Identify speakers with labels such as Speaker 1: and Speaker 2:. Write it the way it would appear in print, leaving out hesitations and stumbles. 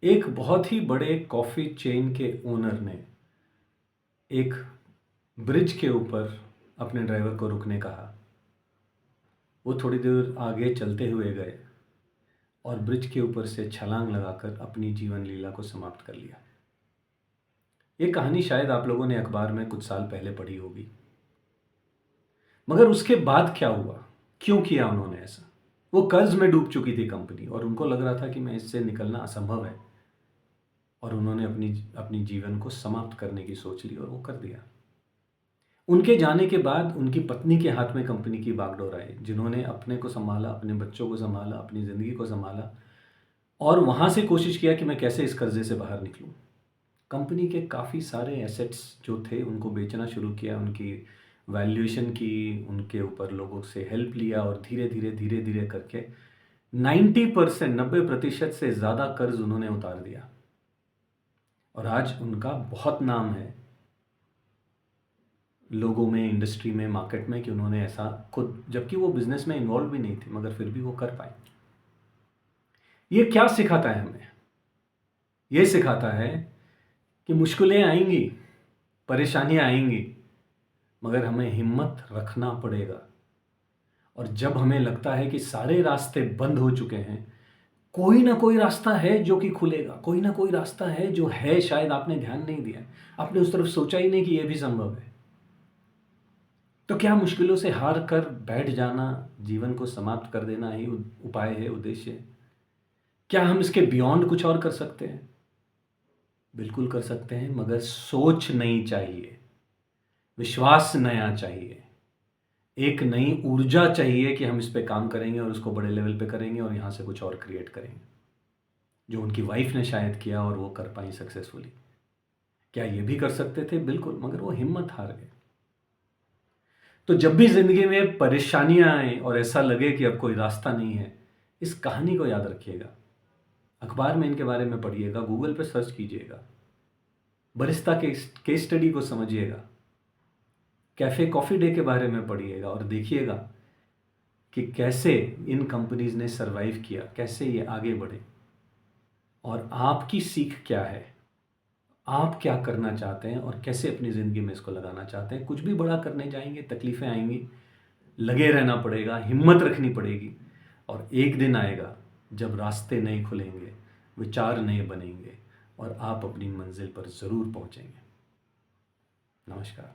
Speaker 1: एक बहुत ही बड़े कॉफ़ी चेन के ओनर ने एक ब्रिज के ऊपर अपने ड्राइवर को रुकने कहा। वो थोड़ी देर आगे चलते हुए गए और ब्रिज के ऊपर से छलांग लगाकर अपनी जीवन लीला को समाप्त कर लिया। ये कहानी शायद आप लोगों ने अखबार में कुछ साल पहले पढ़ी होगी। मगर उसके बाद क्या हुआ? क्यों किया उन्होंने ऐसा? वो कर्ज में डूब चुकी थी कंपनी और उनको लग रहा था कि मैं इससे निकलना असंभव है, और उन्होंने अपनी अपनी जीवन को समाप्त करने की सोच ली और वो कर दिया। उनके जाने के बाद उनकी पत्नी के हाथ में कंपनी की बागडोर आई, जिन्होंने अपने को संभाला, अपने बच्चों को संभाला, अपनी ज़िंदगी को संभाला और वहाँ से कोशिश किया कि मैं कैसे इस कर्ज़े से बाहर निकलूँ। कंपनी के काफ़ी सारे एसेट्स जो थे उनको बेचना शुरू किया, उनकी वैल्यूएशन की, उनके ऊपर लोगों से हेल्प लिया और धीरे-धीरे करके 90% 90% से ज़्यादा कर्ज़ उन्होंने उतार दिया। और आज उनका बहुत नाम है लोगों में, इंडस्ट्री में, मार्केट में कि उन्होंने ऐसा खुद, जबकि वो बिज़नेस में इन्वॉल्व भी नहीं थे, मगर फिर भी वो कर पाए। ये क्या सिखाता है हमें? ये सिखाता है कि मुश्किलें आएँगी, परेशानियाँ आएँगी, मगर हमें हिम्मत रखना पड़ेगा। और जब हमें लगता है कि सारे रास्ते बंद हो चुके हैं, कोई ना कोई रास्ता है जो कि खुलेगा, कोई ना कोई रास्ता है जो है, शायद आपने ध्यान नहीं दिया है, आपने उस तरफ सोचा ही नहीं कि ये भी संभव है। तो क्या मुश्किलों से हार कर बैठ जाना, जीवन को समाप्त कर देना ही उपाय है, उद्देश्य है? क्या हम इसके बियॉन्ड कुछ और कर सकते हैं? बिल्कुल कर सकते हैं, मगर सोच नई चाहिए, विश्वास नया चाहिए, एक नई ऊर्जा चाहिए कि हम इस पे काम करेंगे और उसको बड़े लेवल पे करेंगे और यहाँ से कुछ और क्रिएट करेंगे, जो उनकी वाइफ ने शायद किया और वो कर पाई सक्सेसफुली। क्या ये भी कर सकते थे? बिल्कुल, मगर वो हिम्मत हार गए। तो जब भी ज़िंदगी में परेशानियाँ आएँ और ऐसा लगे कि अब कोई रास्ता नहीं है, इस कहानी को याद रखिएगा। अखबार में इनके बारे में पढ़िएगा, गूगल पे सर्च कीजिएगा, बरिस्ता केस स्टडी को समझिएगा, कैफ़े कॉफ़ी डे के बारे में पढ़िएगा और देखिएगा कि कैसे इन कंपनीज़ ने सर्वाइव किया, कैसे ये आगे बढ़े और आपकी सीख क्या है? आप क्या करना चाहते हैं और कैसे अपनी ज़िंदगी में इसको लगाना चाहते हैं? कुछ भी बड़ा करने जाएँगे, तकलीफ़ें आएँगी, लगे रहना पड़ेगा, हिम्मत रखनी पड़ेगी और एक दिन आएगा जब रास्ते नए खुलेंगे, विचार नए बनेंगे और आप अपनी मंजिल पर ज़रूर पहुँचेंगे। नमस्कार।